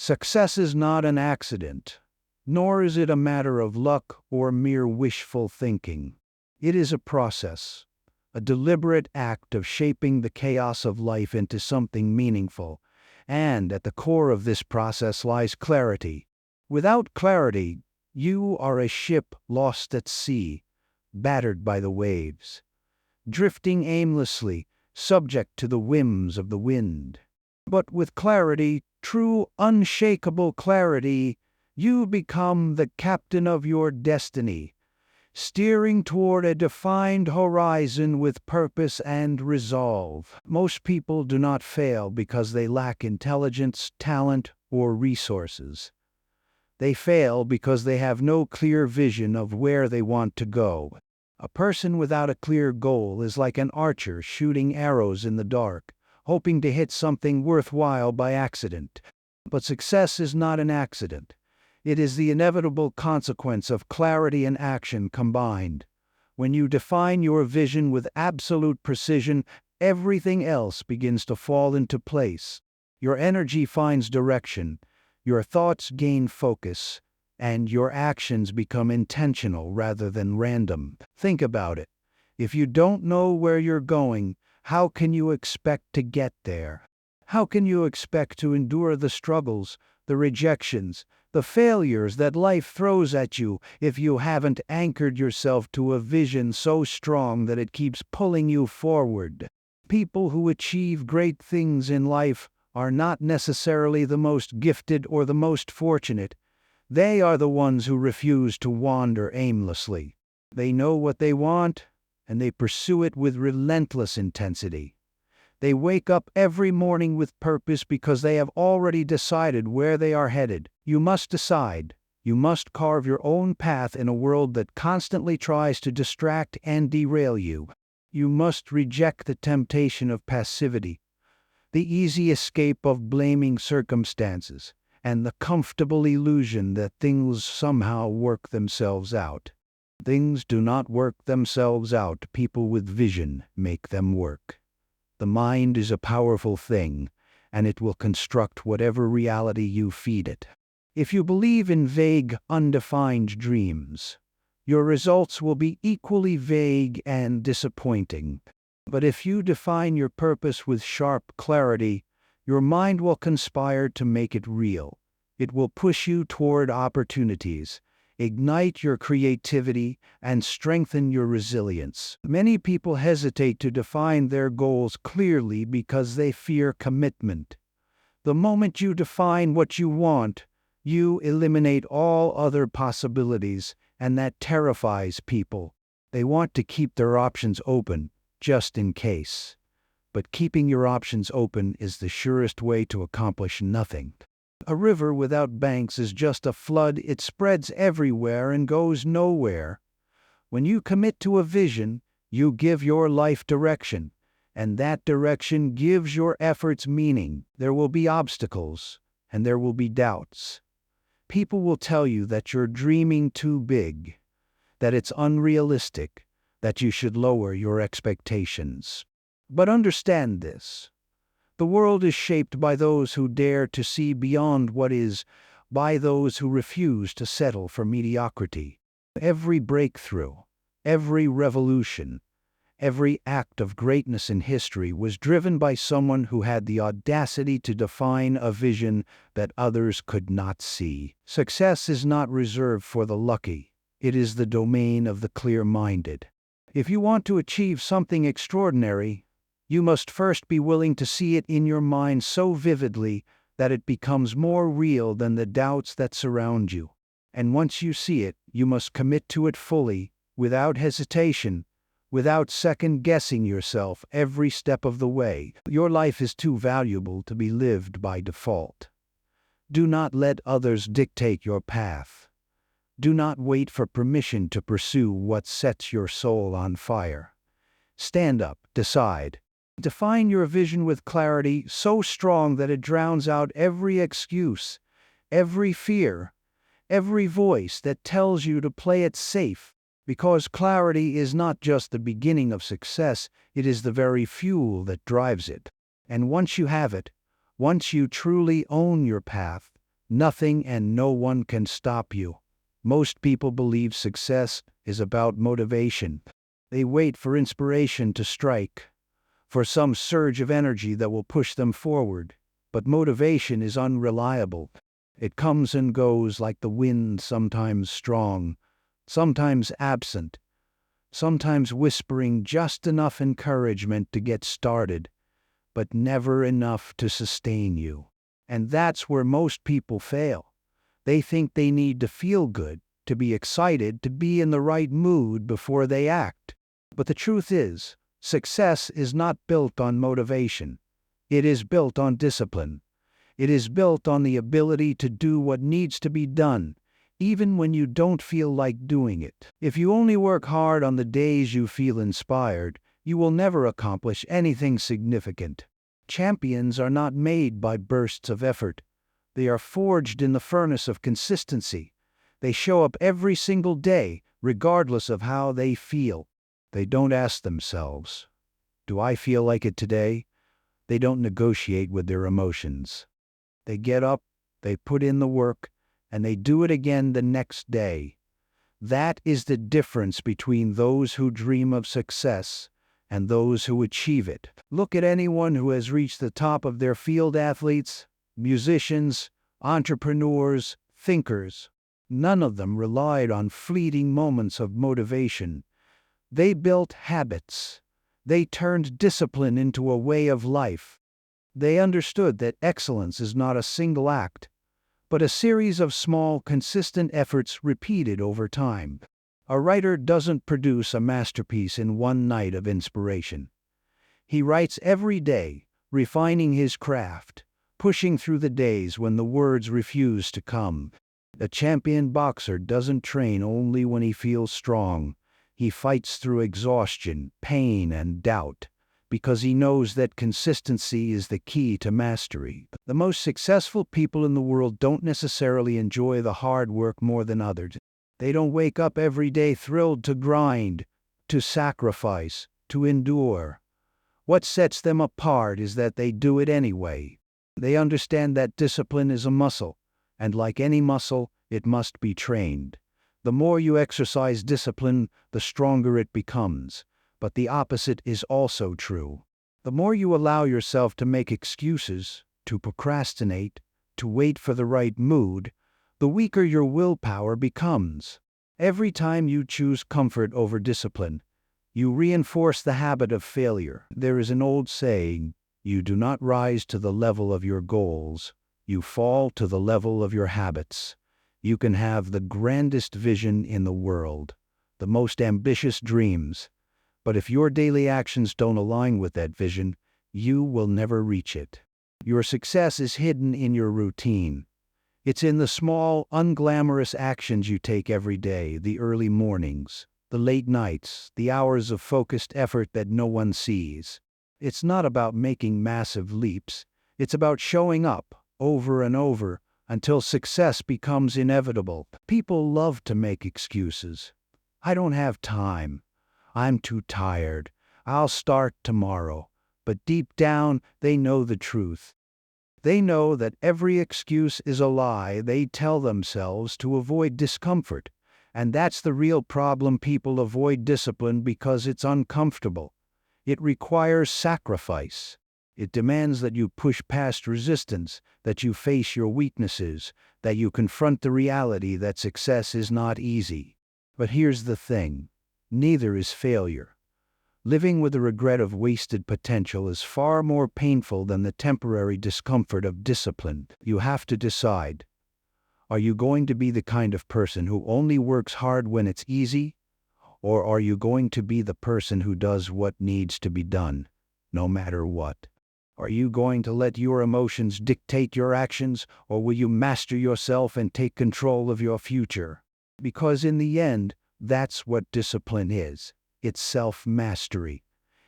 Success is not an accident, nor is it a matter of luck or mere wishful thinking. It is a process, a deliberate act of shaping the chaos of life into something meaningful, and at the core of this process lies clarity. Without clarity, you are a ship lost at sea, battered by the waves, drifting aimlessly, subject to the whims of the wind. But with clarity, true unshakable clarity, you become the captain of your destiny, steering toward a defined horizon with purpose and resolve. Most people do not fail because they lack intelligence, talent, or resources. They fail because they have no clear vision of where they want to go. A person without a clear goal is like an archer shooting arrows in the dark, hoping to hit something worthwhile by accident. But success is not an accident. It is the inevitable consequence of clarity and action combined. When you define your vision with absolute precision, everything else begins to fall into place. Your energy finds direction, your thoughts gain focus, and your actions become intentional rather than random. Think about it. If you don't know where you're going, how can you expect to get there? How can you expect to endure the struggles, the rejections, the failures that life throws at you if you haven't anchored yourself to a vision so strong that it keeps pulling you forward? People who achieve great things in life are not necessarily the most gifted or the most fortunate. They are the ones who refuse to wander aimlessly. They know what they want, and they pursue it with relentless intensity. They wake up every morning with purpose because they have already decided where they are headed. You must decide. You must carve your own path in a world that constantly tries to distract and derail you. You must reject the temptation of passivity, the easy escape of blaming circumstances, and the comfortable illusion that things somehow work themselves out. Things do not work themselves out. People with vision make them work. The mind is a powerful thing, and it will construct whatever reality you feed it. If you believe in vague, undefined dreams, your results will be equally vague and disappointing. But if you define your purpose with sharp clarity, your mind will conspire to make it real. It will push you toward opportunities, ignite your creativity, and strengthen your resilience. Many people hesitate to define their goals clearly because they fear commitment. The moment you define what you want, you eliminate all other possibilities, and that terrifies people. They want to keep their options open, just in case. But keeping your options open is the surest way to accomplish nothing. A river without banks is just a flood. It spreads everywhere and goes nowhere. When you commit to a vision, you give your life direction, and that direction gives your efforts meaning. There will be obstacles, and there will be doubts. People will tell you that you're dreaming too big, that it's unrealistic, that you should lower your expectations. But understand this. The world is shaped by those who dare to see beyond what is, by those who refuse to settle for mediocrity. Every breakthrough, every revolution, every act of greatness in history was driven by someone who had the audacity to define a vision that others could not see. Success is not reserved for the lucky. It is the domain of the clear-minded. If you want to achieve something extraordinary, you must first be willing to see it in your mind so vividly that it becomes more real than the doubts that surround you. And once you see it, you must commit to it fully, without hesitation, without second-guessing yourself every step of the way. Your life is too valuable to be lived by default. Do not let others dictate your path. Do not wait for permission to pursue what sets your soul on fire. Stand up, decide. Define your vision with clarity so strong that it drowns out every excuse, every fear, every voice that tells you to play it safe, because clarity is not just the beginning of success, it is the very fuel that drives it. And once you have it, once you truly own your path, Nothing and no one can stop you. Most people believe success is about motivation. They wait for inspiration to strike, for some surge of energy that will push them forward. But motivation is unreliable. It comes and goes like the wind, sometimes strong, sometimes absent, sometimes whispering just enough encouragement to get started, but never enough to sustain you. And that's where most people fail. They think they need to feel good, to be excited, to be in the right mood before they act. But the truth is, success is not built on motivation. It is built on discipline. It is built on the ability to do what needs to be done, even when you don't feel like doing it. If you only work hard on the days you feel inspired, you will never accomplish anything significant. Champions are not made by bursts of effort. They are forged in the furnace of consistency. They show up every single day, regardless of how they feel. They don't ask themselves, "Do I feel like it today?" They don't negotiate with their emotions. They get up, they put in the work, and they do it again the next day. That is the difference between those who dream of success and those who achieve it. Look at anyone who has reached the top of their field: athletes, musicians, entrepreneurs, thinkers. None of them relied on fleeting moments of motivation. They built habits. They turned discipline into a way of life. They understood that excellence is not a single act, but a series of small, consistent efforts repeated over time. A writer doesn't produce a masterpiece in one night of inspiration. He writes every day, refining his craft, pushing through the days when the words refuse to come. A champion boxer doesn't train only when he feels strong. He fights through exhaustion, pain, and doubt, because he knows that consistency is the key to mastery. The most successful people in the world don't necessarily enjoy the hard work more than others. They don't wake up every day thrilled to grind, to sacrifice, to endure. What sets them apart is that they do it anyway. They understand that discipline is a muscle, and like any muscle, it must be trained. The more you exercise discipline, the stronger it becomes. But the opposite is also true. The more you allow yourself to make excuses, to procrastinate, to wait for the right mood, the weaker your willpower becomes. Every time you choose comfort over discipline, you reinforce the habit of failure. There is an old saying, "You do not rise to the level of your goals, you fall to the level of your habits." You can have the grandest vision in the world, the most ambitious dreams, but if your daily actions don't align with that vision, you will never reach it. Your success is hidden in your routine. It's in the small, unglamorous actions you take every day: the early mornings, the late nights, the hours of focused effort that no one sees. It's not about making massive leaps. It's about showing up, over and over, until success becomes inevitable. People love to make excuses. "I don't have time. I'm too tired. I'll start tomorrow." But deep down, they know the truth. They know that every excuse is a lie they tell themselves to avoid discomfort. And that's the real problem. People avoid discipline because it's uncomfortable. It requires sacrifice. It demands that you push past resistance, that you face your weaknesses, that you confront the reality that success is not easy. But here's the thing: neither is failure. Living with the regret of wasted potential is far more painful than the temporary discomfort of discipline. You have to decide. Are you going to be the kind of person who only works hard when it's easy? Or are you going to be the person who does what needs to be done, no matter what? Are you going to let your emotions dictate your actions, or will you master yourself and take control of your future? Because in the end, that's what discipline is. It's self-mastery.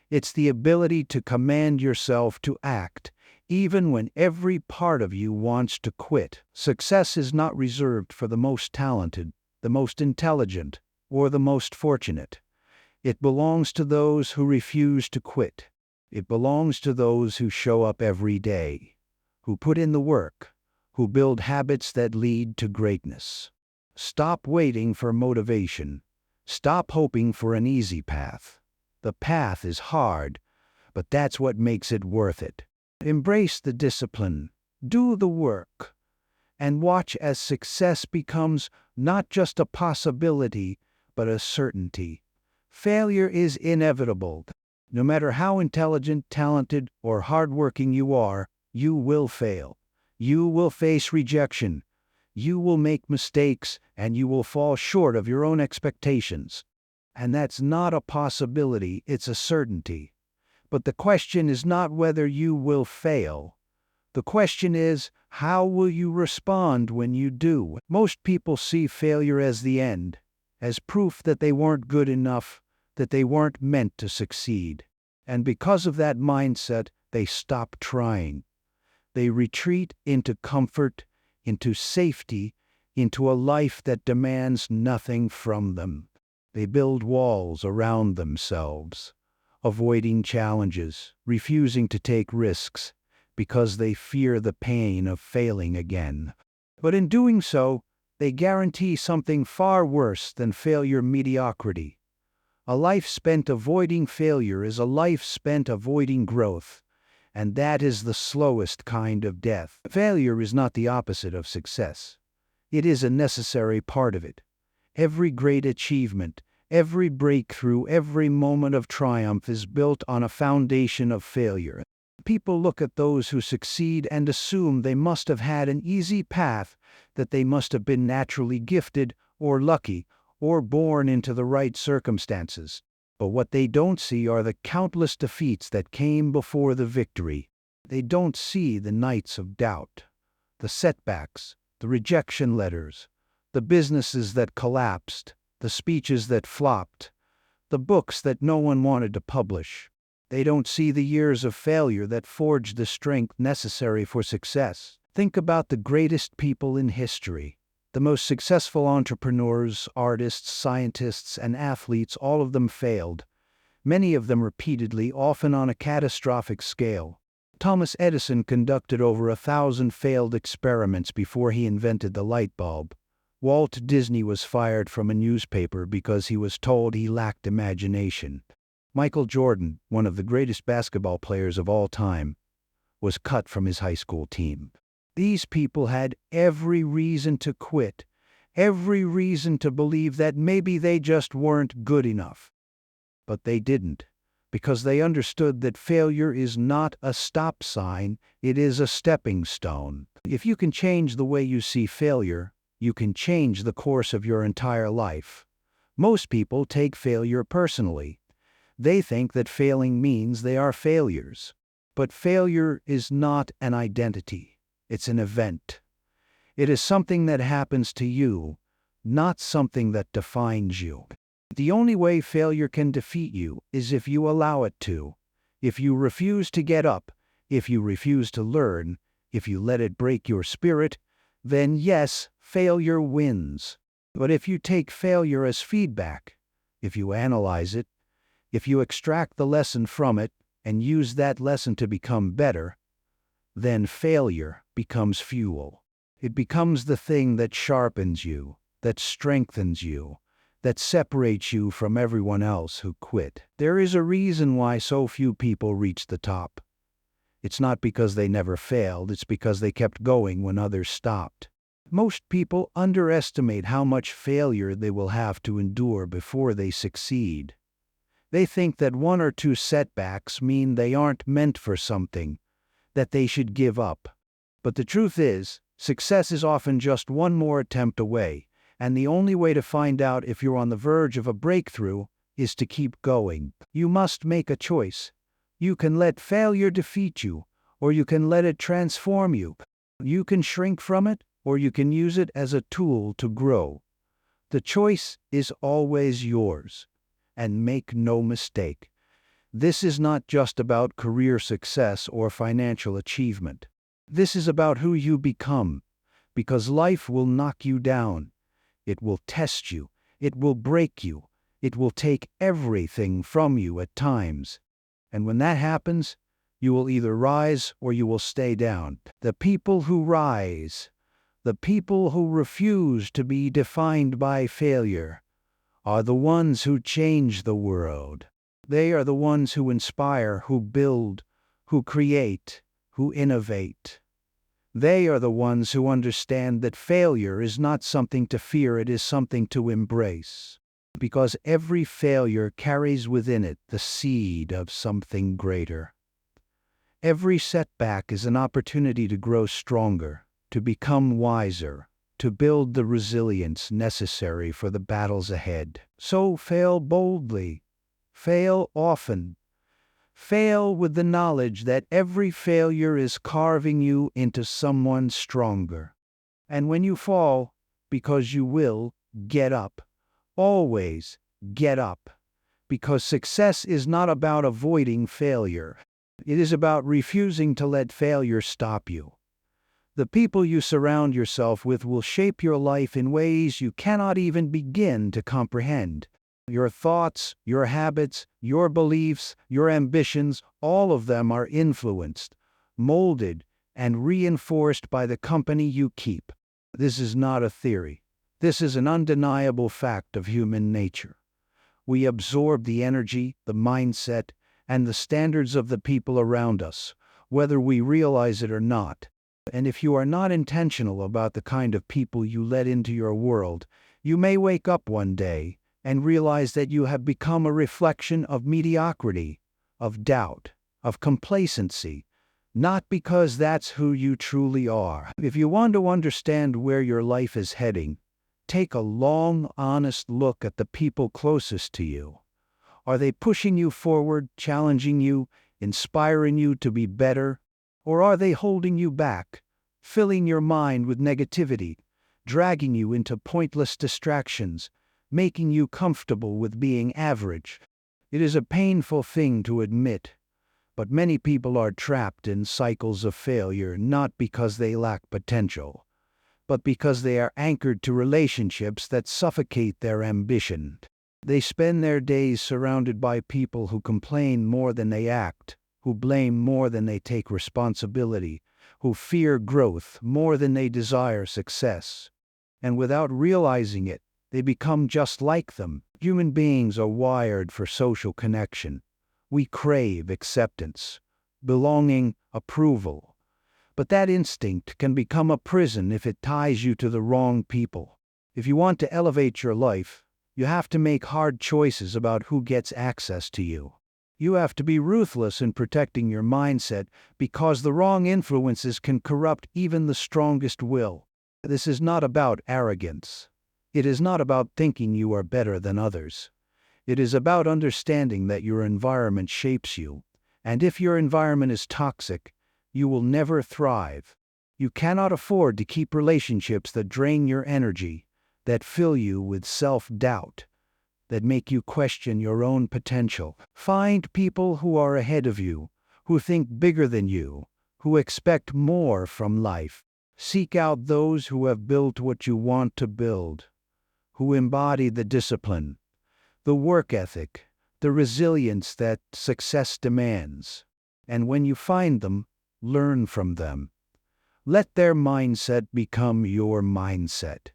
It's the ability to command yourself to act, even when every part of you wants to quit. Success is not reserved for the most talented, the most intelligent, or the most fortunate. It belongs to those who refuse to quit. It belongs to those who show up every day, who put in the work, who build habits that lead to greatness. Stop waiting for motivation. Stop hoping for an easy path. The path is hard, but that's what makes it worth it. Embrace the discipline, do the work, and watch as success becomes not just a possibility, but a certainty. Failure is inevitable. No matter how intelligent, talented, or hardworking you are, you will fail. You will face rejection. You will make mistakes, and you will fall short of your own expectations. And that's not a possibility, it's a certainty. But the question is not whether you will fail. The question is, how will you respond when you do? Most people see failure as the end, as proof that they weren't good enough, that they weren't meant to succeed. And because of that mindset, they stop trying. They retreat into comfort, into safety, into a life that demands nothing from them. They build walls around themselves, avoiding challenges, refusing to take risks, because they fear the pain of failing again. But in doing so, they guarantee something far worse than failure: mediocrity. A life spent avoiding failure is a life spent avoiding growth, and that is the slowest kind of death. Failure is not the opposite of success. It is a necessary part of it. Every great achievement, every breakthrough, every moment of triumph is built on a foundation of failure. People look at those who succeed and assume they must have had an easy path, that they must have been naturally gifted, or lucky, or born into the right circumstances. But what they don't see are the countless defeats that came before the victory. They don't see the nights of doubt, the setbacks, the rejection letters, the businesses that collapsed, the speeches that flopped, the books that no one wanted to publish. They don't see the years of failure that forged the strength necessary for success. Think about the greatest people in history. The most successful entrepreneurs, artists, scientists, and athletes, all of them failed. Many of them repeatedly, often on a catastrophic scale. Thomas Edison conducted over 1,000 failed experiments before he invented the light bulb. Walt Disney was fired from a newspaper because he was told he lacked imagination. Michael Jordan, one of the greatest basketball players of all time, was cut from his high school team. These people had every reason to quit, every reason to believe that maybe they just weren't good enough. But they didn't, because they understood that failure is not a stop sign, it is a stepping stone. If you can change the way you see failure, you can change the course of your entire life. Most people take failure personally. They think that failing means they are failures. But failure is not an identity. It's an event. It is something that happens to you, not something that defines you. The only way failure can defeat you is if you allow it to. If you refuse to get up, if you refuse to learn, if you let it break your spirit, then yes, failure wins. But if you take failure as feedback, if you analyze it, if you extract the lesson from it and use that lesson to become better, then failure becomes fuel. It becomes the thing that sharpens you, that strengthens you, that separates you from everyone else who quit. There is a reason why so few people reach the top. It's not because they never failed, it's because they kept going when others stopped. Most people underestimate how much failure they will have to endure before they succeed. They think that one or two setbacks mean they aren't meant for something, that they should give up. But the truth is, success is often just one more attempt away, and the only way to find out if you're on the verge of a breakthrough is to keep going. You must make a choice. You can let failure defeat you, or you can let it transform you. You can shrink from it, or you can use it as a tool to grow. The choice is always yours. And make no mistake, this is not just about career success or financial achievement. This is about who you become, because life will knock you down. It will test you. It will break you. It will take everything from you at times. And when that happens, You will either rise or you will stay down. The people who rise, the people who refuse to be defined by failure, are the ones who change the world. They are the ones who inspire, who build, who create, who innovate. They are the ones who understand that failure is not something to fear, it is something to embrace. Because every failure carries within it the seed of something greater. Every setback is an opportunity to grow stronger, to become wiser, to build the resilience necessary for the battles ahead. So fail boldly, fail often, fail with the knowledge that every failure is carving you into someone stronger. And when you fall, because you will, get up. Always get up. Because success is not about avoiding failure. It is about refusing to let failure stop you. The people you surround yourself with will shape your life in ways you cannot even begin to comprehend. Your thoughts, your habits, your beliefs, your ambitions, all of them are influenced, molded, and reinforced by the company you keep. This is not a theory. This is an undeniable fact of human nature. We absorb the energy, the mindset, and the standards of the people around us, whether we realize it or not. And if you are not intentional about the kind of people you let into your world, you may wake up one day and realize that you have become a reflection of mediocrity, of doubt, of complacency, not because that's who you truly are. If you want to understand where your life is heading, take a long, honest look at the people closest to you. Are they pushing you forward, challenging you, inspiring you to be better? Or are they holding you back, filling your mind with negativity, dragging you into pointless distractions, making you comfortable with being average? It is a painful thing to admit, but many people are trapped in cycles of failure not because they lack potential, but because they are anchored to relationships that suffocate their ambition. They spend their days surrounded by people who complain more than they act, who blame more than they take responsibility, who fear growth more than they desire success. And without realizing it, they become just like them. Human beings are wired for social connection. We crave acceptance, belonging, approval. But that instinct can become a prison if it ties you to the wrong people. If you want to elevate your life, you have to make hard choices about who gets access to you. You have to be ruthless in protecting your mindset because the wrong influences can corrupt even the strongest will. This is not about arrogance. It is not about thinking you are better than others. It is about understanding that your environment shapes you, and if your environment is toxic, you will never thrive. You cannot afford to keep relationships that drain your energy, that fill you with self-doubt, that make you question your own potential. Find people who are ahead of you, who think bigger than you, who expect more from life. Seek out those who have built what you want to build, who embody the discipline, the work ethic, the resilience that success demands. And when you find them, learn from them. Let their mindset become your mindset.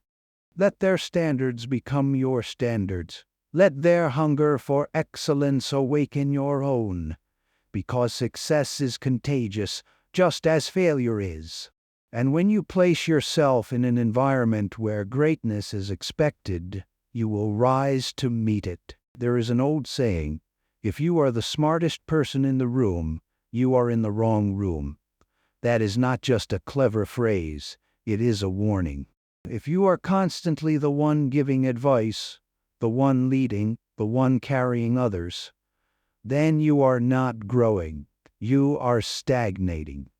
Let their standards become your standards. Let their hunger for excellence awaken your own, because success is contagious, just as failure is. And when you place yourself in an environment where greatness is expected, you will rise to meet it. There is an old saying, if you are the smartest person in the room, you are in the wrong room. That is not just a clever phrase, it is a warning. If you are constantly the one giving advice, the one leading, the one carrying others, then you are not growing. You are stagnating.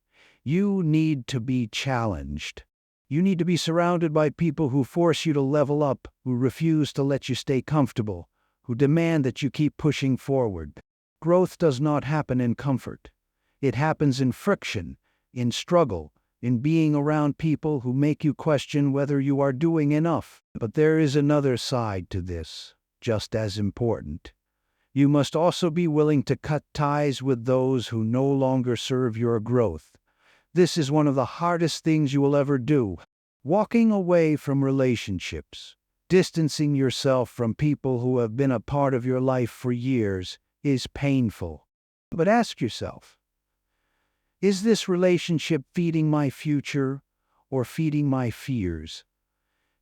You need to be challenged. You need to be surrounded by people who force you to level up, who refuse to let you stay comfortable, who demand that you keep pushing forward. Growth does not happen in comfort. It happens in friction, in struggle, in being around people who make you question whether you are doing enough. But there is another side to this, just as important. You must also be willing to cut ties with those who no longer serve your growth. This is one of the hardest things you will ever do. Walking away from relationships, distancing yourself from people who have been a part of your life for years, is painful. But ask yourself, is this relationship feeding my future or feeding my fears?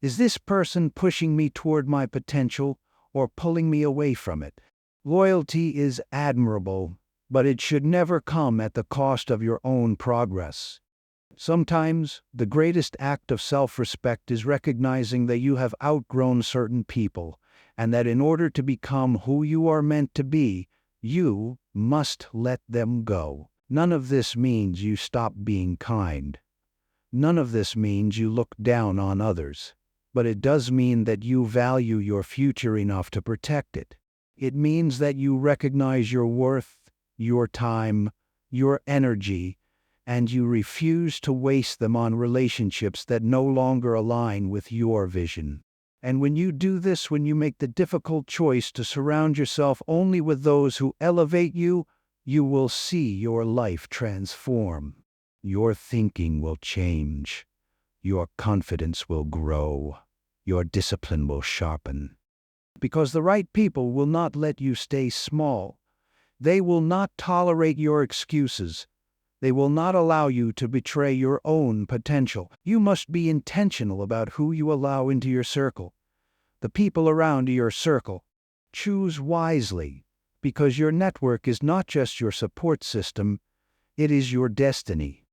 Is this person pushing me toward my potential or pulling me away from it? Loyalty is admirable, but it should never come at the cost of your own progress. Sometimes, the greatest act of self-respect is recognizing that you have outgrown certain people, and that in order to become who you are meant to be, you must let them go. None of this means you stop being kind. None of this means you look down on others. But it does mean that you value your future enough to protect it. It means that you recognize your worth, your time, your energy, and you refuse to waste them on relationships that no longer align with your vision. And when you do this, when you make the difficult choice to surround yourself only with those who elevate you, you will see your life transform. Your thinking will change. Your confidence will grow. Your discipline will sharpen. Because the right people will not let you stay small. They will not tolerate your excuses. They will not allow you to betray your own potential. You must be intentional about who you allow into your circle. The people around your circle. Choose wisely, because your network is not just your support system, it is your destiny.